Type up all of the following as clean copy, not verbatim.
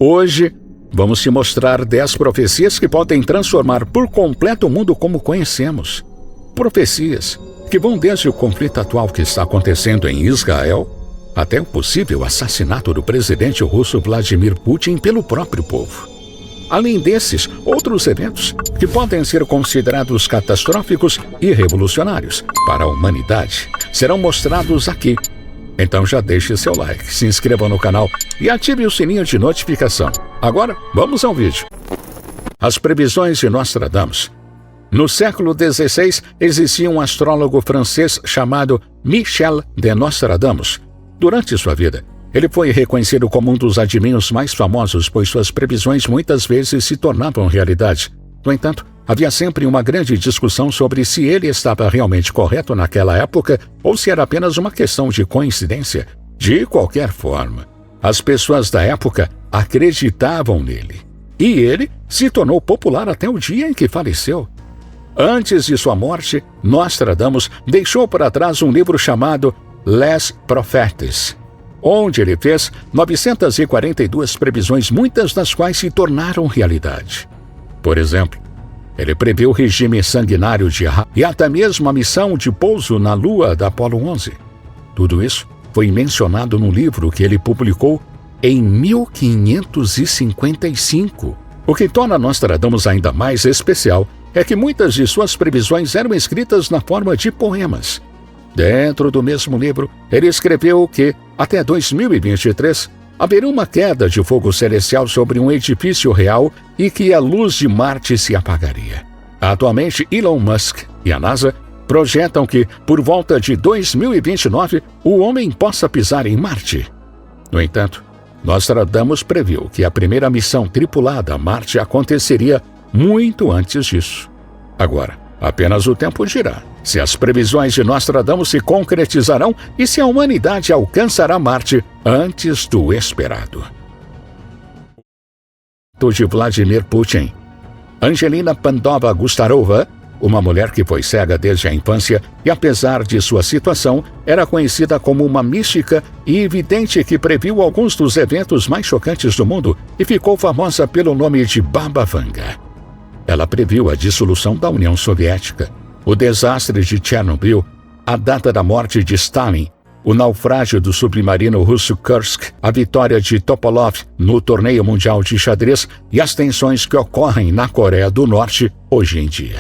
Hoje, vamos te mostrar 10 profecias que podem transformar por completo o mundo como conhecemos. Profecias que vão desde o conflito atual que está acontecendo em Israel até o possível assassinato do presidente russo Vladimir Putin pelo próprio povo. Além desses, outros eventos que podem ser considerados catastróficos e revolucionários para a humanidade serão mostrados aqui. Então já deixe seu like, se inscreva no canal e ative o sininho de notificação. Agora, vamos ao vídeo. As previsões de Nostradamus. No século XVI, existia um astrólogo francês chamado Michel de Nostradamus. Durante sua vida, ele foi reconhecido como um dos adivinhos mais famosos, pois suas previsões muitas vezes se tornavam realidade. No entanto, havia sempre uma grande discussão sobre se ele estava realmente correto naquela época ou se era apenas uma questão de coincidência. De qualquer forma, as pessoas da época acreditavam nele. E ele se tornou popular até o dia em que faleceu. Antes de sua morte, Nostradamus deixou para trás um livro chamado Les Prophètes, onde ele fez 942 previsões, muitas das quais se tornaram realidade. Por exemplo, ele previu o regime sanguinário de Ra e até mesmo a missão de pouso na Lua da Apollo 11. Tudo isso foi mencionado no livro que ele publicou em 1555. O que torna Nostradamus ainda mais especial é que muitas de suas previsões eram escritas na forma de poemas. Dentro do mesmo livro, ele escreveu que, até 2023, haveria uma queda de fogo celestial sobre um edifício real e que a luz de Marte se apagaria. Atualmente, Elon Musk e a NASA projetam que, por volta de 2029, o homem possa pisar em Marte. No entanto, Nostradamus previu que a primeira missão tripulada a Marte aconteceria muito antes disso. Agora, apenas o tempo dirá se as previsões de Nostradamus se concretizarão e se a humanidade alcançará Marte antes do esperado. De Vladimir Putin. Angelina Pandova Gustarova, uma mulher que foi cega desde a infância e, apesar de sua situação, era conhecida como uma mística e vidente que previu alguns dos eventos mais chocantes do mundo e ficou famosa pelo nome de Baba Vanga. Ela previu a dissolução da União Soviética, o desastre de Chernobyl, a data da morte de Stalin, o naufrágio do submarino russo Kursk, a vitória de Topolov no torneio mundial de xadrez e as tensões que ocorrem na Coreia do Norte hoje em dia.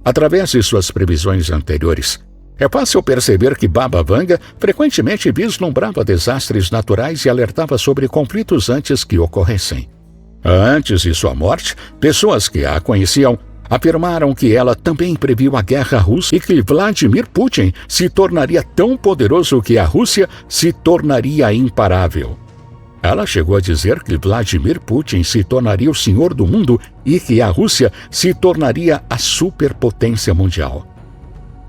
Através de suas previsões anteriores, é fácil perceber que Baba Vanga frequentemente vislumbrava desastres naturais e alertava sobre conflitos antes que ocorressem. Antes de sua morte, pessoas que a conheciam afirmaram que ela também previu a guerra russa e que Vladimir Putin se tornaria tão poderoso que a Rússia se tornaria imparável. Ela chegou a dizer que Vladimir Putin se tornaria o senhor do mundo e que a Rússia se tornaria a superpotência mundial.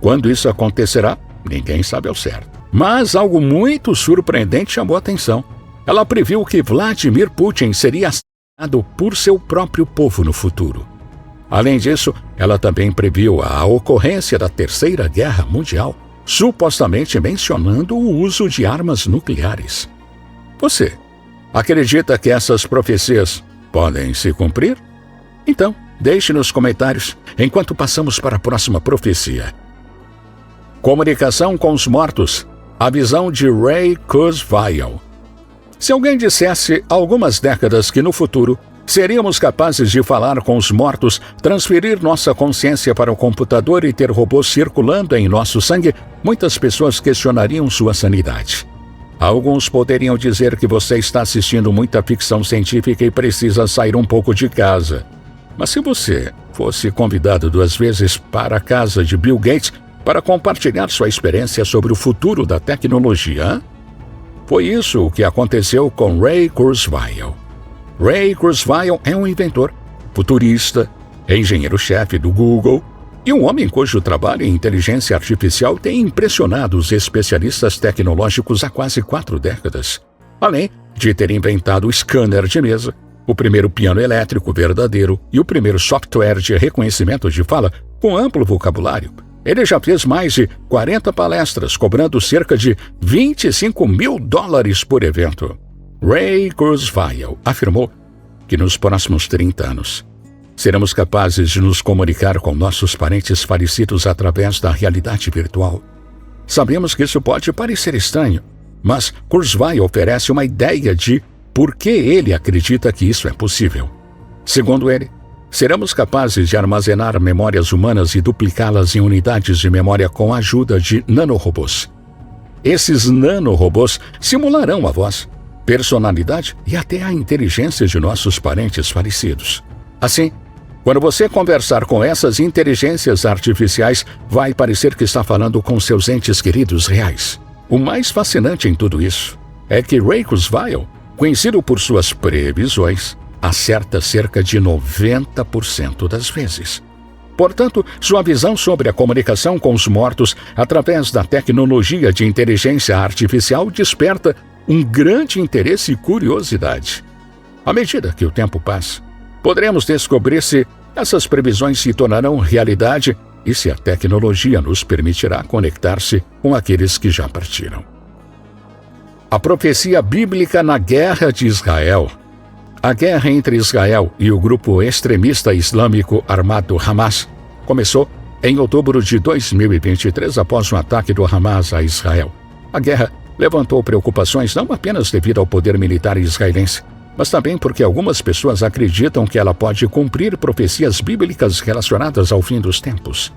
Quando isso acontecerá, ninguém sabe ao certo. Mas algo muito surpreendente chamou a atenção. Ela previu que Vladimir Putin seria assassinado por seu próprio povo no futuro. Além disso, ela também previu a ocorrência da Terceira Guerra Mundial, supostamente mencionando o uso de armas nucleares. Você acredita que essas profecias podem se cumprir? Então, deixe nos comentários enquanto passamos para a próxima profecia. Comunicação com os mortos. A visão de Ray Kurzweil. Se alguém dissesse há algumas décadas que no futuro seríamos capazes de falar com os mortos, transferir nossa consciência para o computador e ter robôs circulando em nosso sangue, muitas pessoas questionariam sua sanidade. Alguns poderiam dizer que você está assistindo muita ficção científica e precisa sair um pouco de casa. Mas se você fosse convidado 2 vezes para a casa de Bill Gates para compartilhar sua experiência sobre o futuro da tecnologia, foi isso o que aconteceu com Ray Kurzweil. Ray Kurzweil é um inventor, futurista, engenheiro-chefe do Google e um homem cujo trabalho em inteligência artificial tem impressionado os especialistas tecnológicos há quase 4 décadas. Além de ter inventado o scanner de mesa, o primeiro piano elétrico verdadeiro e o primeiro software de reconhecimento de fala com amplo vocabulário, ele já fez mais de 40 palestras, cobrando cerca de $25 mil por evento. Ray Kurzweil afirmou que nos próximos 30 anos seremos capazes de nos comunicar com nossos parentes falecidos através da realidade virtual. Sabemos que isso pode parecer estranho, mas Kurzweil oferece uma ideia de por que ele acredita que isso é possível. Segundo ele, seremos capazes de armazenar memórias humanas e duplicá-las em unidades de memória com a ajuda de nanorobôs. Esses nanorobôs simularão a voz, personalidade e até a inteligência de nossos parentes falecidos. Assim, quando você conversar com essas inteligências artificiais, vai parecer que está falando com seus entes queridos reais. O mais fascinante em tudo isso é que Ray Kurzweil, conhecido por suas previsões, acerta cerca de 90% das vezes. Portanto, sua visão sobre a comunicação com os mortos através da tecnologia de inteligência artificial desperta um grande interesse e curiosidade. À medida que o tempo passa, poderemos descobrir se essas previsões se tornarão realidade e se a tecnologia nos permitirá conectar-se com aqueles que já partiram. A profecia bíblica na Guerra de Israel. A guerra entre Israel e o grupo extremista islâmico armado Hamas começou em outubro de 2023 após um ataque do Hamas a Israel. A guerra levantou preocupações não apenas devido ao poder militar israelense, mas também porque algumas pessoas acreditam que ela pode cumprir profecias bíblicas relacionadas ao fim dos tempos.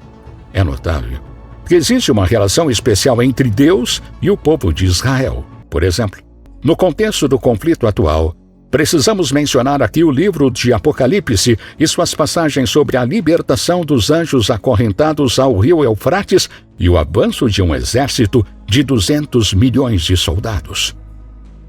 É notável que existe uma relação especial entre Deus e o povo de Israel. Por exemplo, no contexto do conflito atual, precisamos mencionar aqui o livro de Apocalipse e suas passagens sobre a libertação dos anjos acorrentados ao rio Eufrates e o avanço de um exército de 200 milhões de soldados.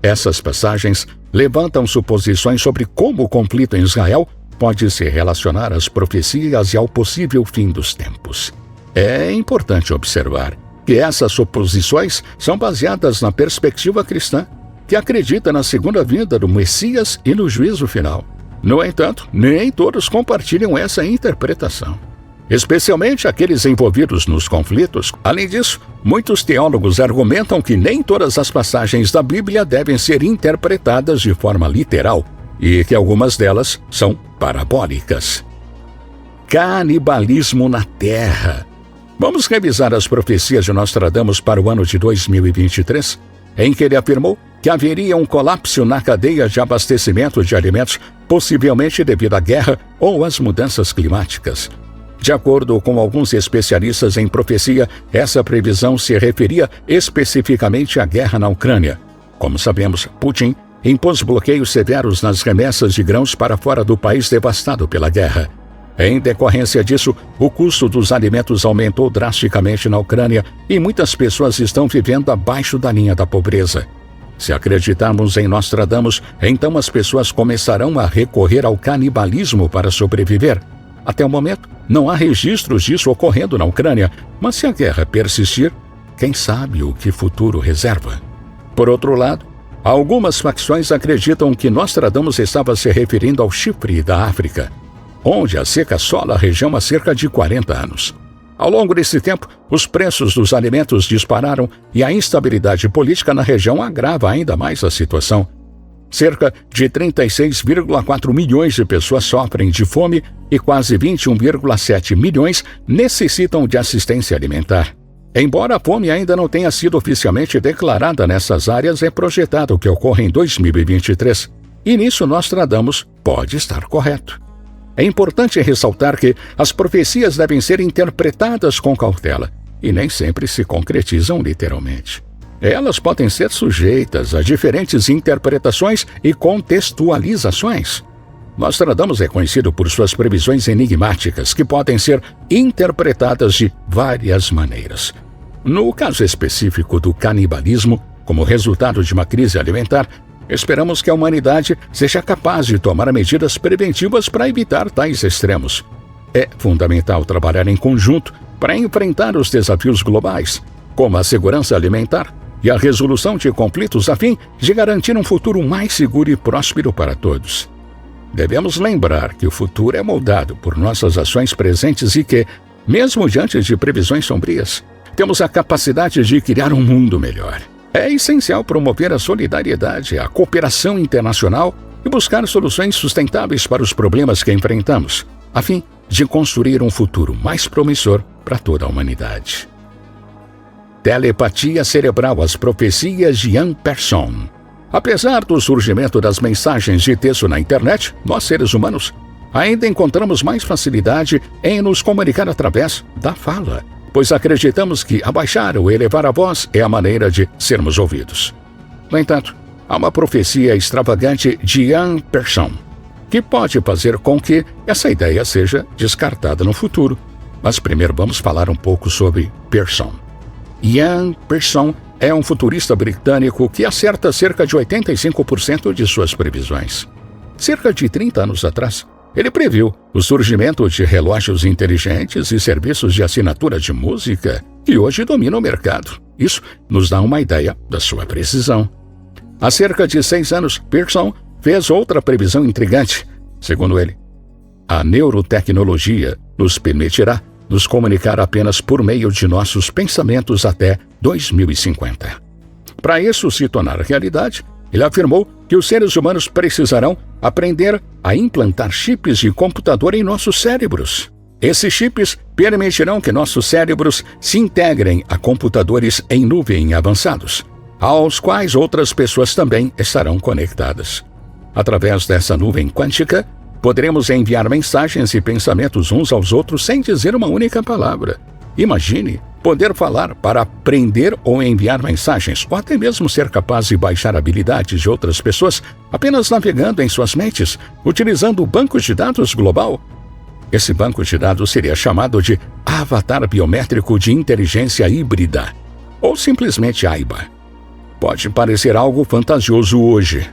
Essas passagens levantam suposições sobre como o conflito em Israel pode se relacionar às profecias e ao possível fim dos tempos. É importante observar que essas suposições são baseadas na perspectiva cristã, que acredita na segunda vinda do Messias e no juízo final. No entanto, nem todos compartilham essa interpretação, especialmente aqueles envolvidos nos conflitos. Além disso, muitos teólogos argumentam que nem todas as passagens da Bíblia devem ser interpretadas de forma literal e que algumas delas são parabólicas. Canibalismo na Terra. Vamos revisar as profecias de Nostradamus para o ano de 2023, em que ele afirmou que haveria um colapso na cadeia de abastecimento de alimentos, possivelmente devido à guerra ou às mudanças climáticas. De acordo com alguns especialistas em profecia, essa previsão se referia especificamente à guerra na Ucrânia. Como sabemos, Putin impôs bloqueios severos nas remessas de grãos para fora do país devastado pela guerra. Em decorrência disso, o custo dos alimentos aumentou drasticamente na Ucrânia e muitas pessoas estão vivendo abaixo da linha da pobreza. Se acreditarmos em Nostradamus, então as pessoas começarão a recorrer ao canibalismo para sobreviver. Até o momento, não há registros disso ocorrendo na Ucrânia, mas se a guerra persistir, quem sabe o que o futuro reserva. Por outro lado, algumas facções acreditam que Nostradamus estava se referindo ao Chipre da África, onde a seca assola a região há cerca de 40 anos. Ao longo desse tempo, os preços dos alimentos dispararam e a instabilidade política na região agrava ainda mais a situação. Cerca de 36,4 milhões de pessoas sofrem de fome e quase 21,7 milhões necessitam de assistência alimentar. Embora a fome ainda não tenha sido oficialmente declarada nessas áreas, é projetado que ocorra em 2023. E nisso Nostradamus pode estar correto. É importante ressaltar que as profecias devem ser interpretadas com cautela e nem sempre se concretizam literalmente. Elas podem ser sujeitas a diferentes interpretações e contextualizações. Nostradamus é conhecido por suas previsões enigmáticas que podem ser interpretadas de várias maneiras. No caso específico do canibalismo, como resultado de uma crise alimentar, esperamos que a humanidade seja capaz de tomar medidas preventivas para evitar tais extremos. É fundamental trabalhar em conjunto para enfrentar os desafios globais, como a segurança alimentar e a resolução de conflitos a fim de garantir um futuro mais seguro e próspero para todos. Devemos lembrar que o futuro é moldado por nossas ações presentes e que, mesmo diante de previsões sombrias, temos a capacidade de criar um mundo melhor. É essencial promover a solidariedade, a cooperação internacional e buscar soluções sustentáveis para os problemas que enfrentamos, a fim de construir um futuro mais promissor para toda a humanidade. Telepatia cerebral, as profecias de Ian Pearson. Apesar do surgimento das mensagens de texto na internet, nós seres humanos ainda encontramos mais facilidade em nos comunicar através da fala, pois acreditamos que abaixar ou elevar a voz é a maneira de sermos ouvidos. No entanto, há uma profecia extravagante de Ian Pearson, que pode fazer com que essa ideia seja descartada no futuro. Mas primeiro vamos falar um pouco sobre Pearson. Ian Pearson é um futurista britânico que acerta cerca de 85% de suas previsões. Cerca de 30 anos atrás, ele previu o surgimento de relógios inteligentes e serviços de assinatura de música que hoje dominam o mercado. Isso nos dá uma ideia da sua precisão. Há cerca de 6 anos, Pearson fez outra previsão intrigante. Segundo ele, a neurotecnologia nos permitirá nos comunicar apenas por meio de nossos pensamentos até 2050. Para isso se tornar realidade, ele afirmou que os seres humanos precisarão aprender a implantar chips de computador em nossos cérebros. Esses chips permitirão que nossos cérebros se integrem a computadores em nuvem avançados, aos quais outras pessoas também estarão conectadas. Através dessa nuvem quântica, poderemos enviar mensagens e pensamentos uns aos outros sem dizer uma única palavra. Imagine poder falar para aprender ou enviar mensagens, ou até mesmo ser capaz de baixar habilidades de outras pessoas apenas navegando em suas mentes, utilizando o banco de dados global. Esse banco de dados seria chamado de Avatar Biométrico de Inteligência Híbrida, ou simplesmente AIBA. Pode parecer algo fantasioso hoje,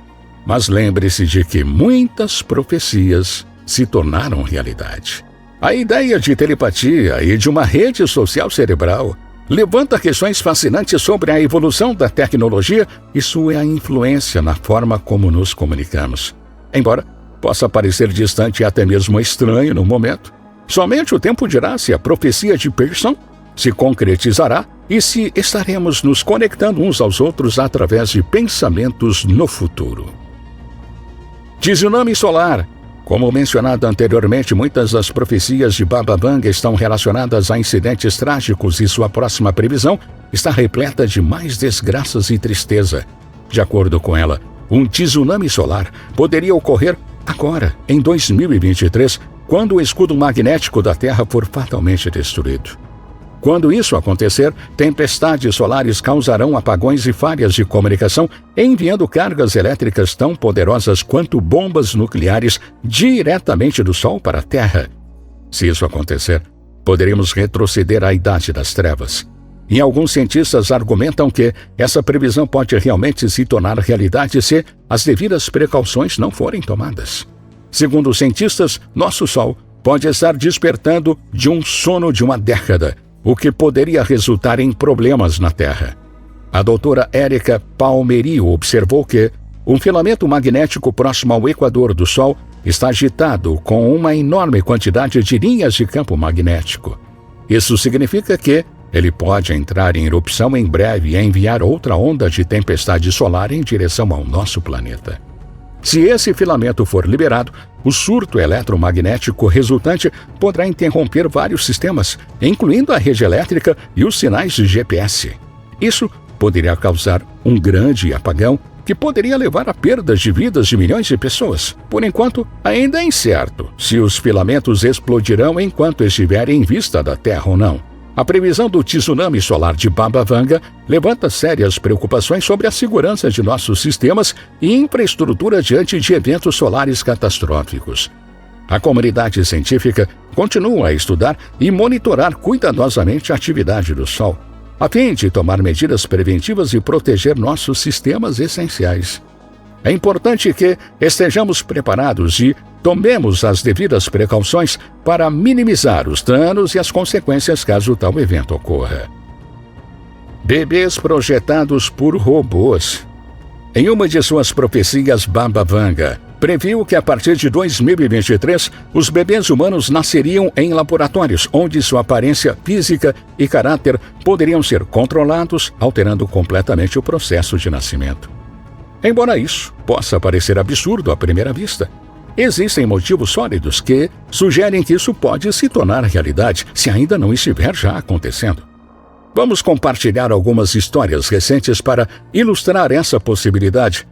mas lembre-se de que muitas profecias se tornaram realidade. A ideia de telepatia e de uma rede social cerebral levanta questões fascinantes sobre a evolução da tecnologia e sua influência na forma como nos comunicamos. Embora possa parecer distante e até mesmo estranho no momento, somente o tempo dirá se a profecia de Pearson se concretizará e se estaremos nos conectando uns aos outros através de pensamentos no futuro. Tsunami solar. Como mencionado anteriormente, muitas das profecias de Baba Vanga estão relacionadas a incidentes trágicos e sua próxima previsão está repleta de mais desgraças e tristeza. De acordo com ela, um tsunami solar poderia ocorrer agora, em 2023, quando o escudo magnético da Terra for fatalmente destruído. Quando isso acontecer, tempestades solares causarão apagões e falhas de comunicação, enviando cargas elétricas tão poderosas quanto bombas nucleares diretamente do Sol para a Terra. Se isso acontecer, poderemos retroceder à Idade das Trevas. E alguns cientistas argumentam que essa previsão pode realmente se tornar realidade se as devidas precauções não forem tomadas. Segundo os cientistas, nosso Sol pode estar despertando de um sono de uma década, o que poderia resultar em problemas na Terra. A doutora Érica Palmerio observou que um filamento magnético próximo ao equador do Sol está agitado com uma enorme quantidade de linhas de campo magnético. Isso significa que ele pode entrar em erupção em breve e enviar outra onda de tempestade solar em direção ao nosso planeta. Se esse filamento for liberado, o surto eletromagnético resultante poderá interromper vários sistemas, incluindo a rede elétrica e os sinais de GPS. Isso poderia causar um grande apagão que poderia levar a perdas de vidas de milhões de pessoas. Por enquanto, ainda é incerto se os filamentos explodirão enquanto estiverem em vista da Terra ou não. A previsão do tsunami solar de Baba Vanga levanta sérias preocupações sobre a segurança de nossos sistemas e infraestrutura diante de eventos solares catastróficos. A comunidade científica continua a estudar e monitorar cuidadosamente a atividade do Sol, a fim de tomar medidas preventivas e proteger nossos sistemas essenciais. É importante que estejamos preparados e tomemos as devidas precauções para minimizar os danos e as consequências caso tal evento ocorra. Bebês projetados por robôs. Em uma de suas profecias, Baba Vanga previu que a partir de 2023, os bebês humanos nasceriam em laboratórios, onde sua aparência física e caráter poderiam ser controlados, alterando completamente o processo de nascimento. Embora isso possa parecer absurdo à primeira vista, existem motivos sólidos que sugerem que isso pode se tornar realidade, se ainda não estiver já acontecendo. Vamos compartilhar algumas histórias recentes para ilustrar essa possibilidade.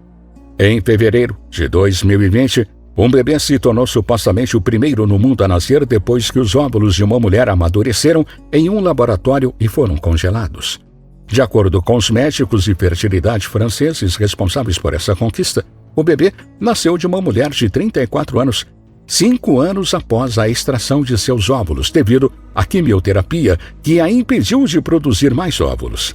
Em fevereiro de 2020, um bebê se tornou supostamente o primeiro no mundo a nascer depois que os óvulos de uma mulher amadureceram em um laboratório e foram congelados. De acordo com os médicos de fertilidade franceses responsáveis por essa conquista, o bebê nasceu de uma mulher de 34 anos, 5 anos após a extração de seus óvulos, devido à quimioterapia que a impediu de produzir mais óvulos.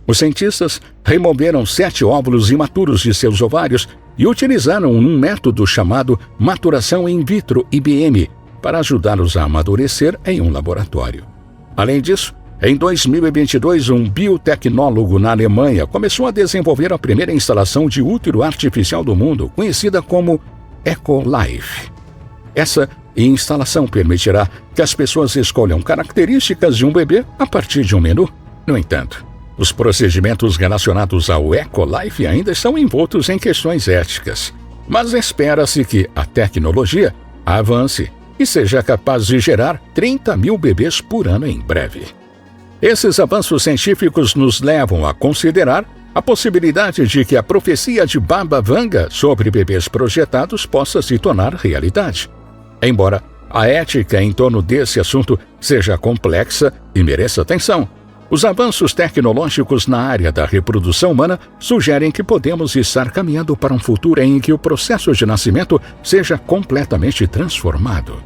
Os cientistas removeram 7 óvulos imaturos de seus ovários e utilizaram um método chamado maturação in vitro (IBM) para ajudá-los a amadurecer em um laboratório. Além disso, em 2022, um biotecnólogo na Alemanha começou a desenvolver a primeira instalação de útero artificial do mundo, conhecida como EcoLife. Essa instalação permitirá que as pessoas escolham características de um bebê a partir de um menu. No entanto, os procedimentos relacionados ao EcoLife ainda estão envoltos em questões éticas, mas espera-se que a tecnologia avance e seja capaz de gerar 30 mil bebês por ano em breve. Esses avanços científicos nos levam a considerar a possibilidade de que a profecia de Baba Vanga sobre bebês projetados possa se tornar realidade. Embora a ética em torno desse assunto seja complexa e mereça atenção, os avanços tecnológicos na área da reprodução humana sugerem que podemos estar caminhando para um futuro em que o processo de nascimento seja completamente transformado.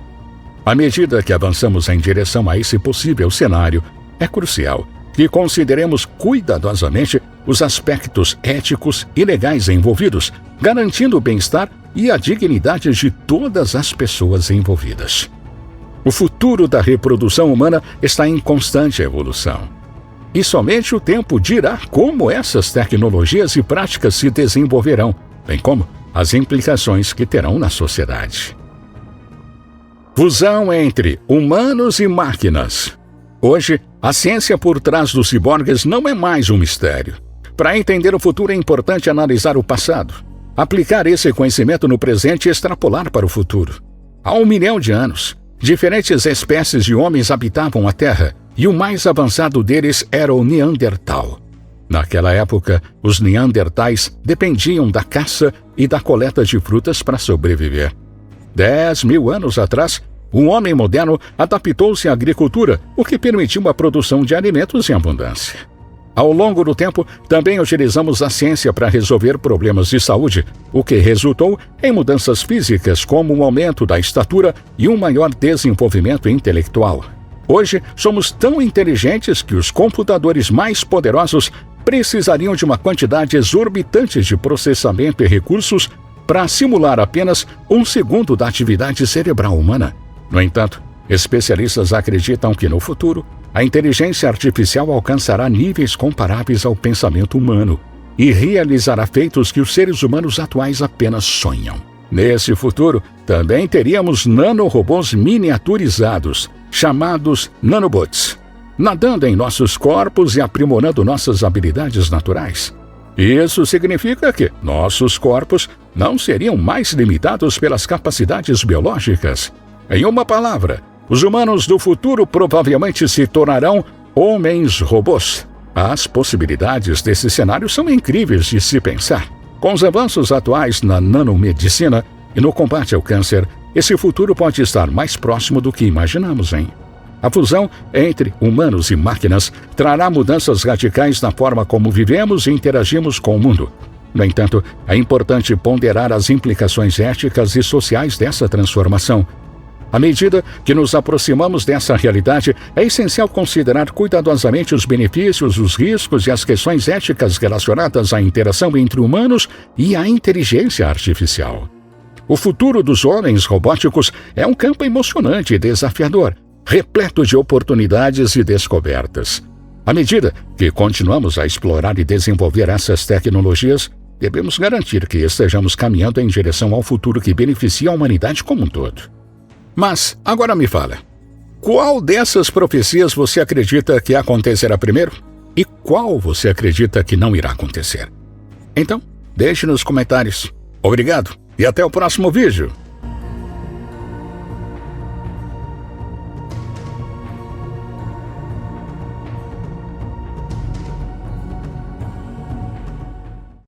À medida que avançamos em direção a esse possível cenário, é crucial que consideremos cuidadosamente os aspectos éticos e legais envolvidos, garantindo o bem-estar e a dignidade de todas as pessoas envolvidas. O futuro da reprodução humana está em constante evolução. E somente o tempo dirá como essas tecnologias e práticas se desenvolverão, bem como as implicações que terão na sociedade. Fusão entre humanos e máquinas. Hoje, a ciência por trás dos ciborgues não é mais um mistério. Para entender o futuro é importante analisar o passado, aplicar esse conhecimento no presente e extrapolar para o futuro. Há 1 milhão de anos, diferentes espécies de homens habitavam a Terra, e o mais avançado deles era o Neandertal. Naquela época, os Neandertais dependiam da caça e da coleta de frutas para sobreviver. 10 mil anos atrás, o homem moderno adaptou-se à agricultura, o que permitiu a produção de alimentos em abundância. Ao longo do tempo, também utilizamos a ciência para resolver problemas de saúde, o que resultou em mudanças físicas como o aumento da estatura e um maior desenvolvimento intelectual. Hoje, somos tão inteligentes que os computadores mais poderosos precisariam de uma quantidade exorbitante de processamento e recursos para simular apenas 1 segundo da atividade cerebral humana. No entanto, especialistas acreditam que no futuro, a inteligência artificial alcançará níveis comparáveis ao pensamento humano e realizará feitos que os seres humanos atuais apenas sonham. Nesse futuro, também teríamos nanorobôs miniaturizados, chamados nanobots, nadando em nossos corpos e aprimorando nossas habilidades naturais. Isso significa que nossos corpos não seriam mais limitados pelas capacidades biológicas. Em uma palavra, os humanos do futuro provavelmente se tornarão homens-robôs. As possibilidades desse cenário são incríveis de se pensar. Com os avanços atuais na nanomedicina e no combate ao câncer, esse futuro pode estar mais próximo do que imaginamos, hein? A fusão entre humanos e máquinas trará mudanças radicais na forma como vivemos e interagimos com o mundo. No entanto, é importante ponderar as implicações éticas e sociais dessa transformação. À medida que nos aproximamos dessa realidade, é essencial considerar cuidadosamente os benefícios, os riscos e as questões éticas relacionadas à interação entre humanos e a inteligência artificial. O futuro dos homens robóticos é um campo emocionante e desafiador, repleto de oportunidades e descobertas. À medida que continuamos a explorar e desenvolver essas tecnologias, devemos garantir que estejamos caminhando em direção ao futuro que beneficia a humanidade como um todo. Mas, agora me fala, qual dessas profecias você acredita que acontecerá primeiro? E qual você acredita que não irá acontecer? Então, deixe nos comentários. Obrigado e até o próximo vídeo.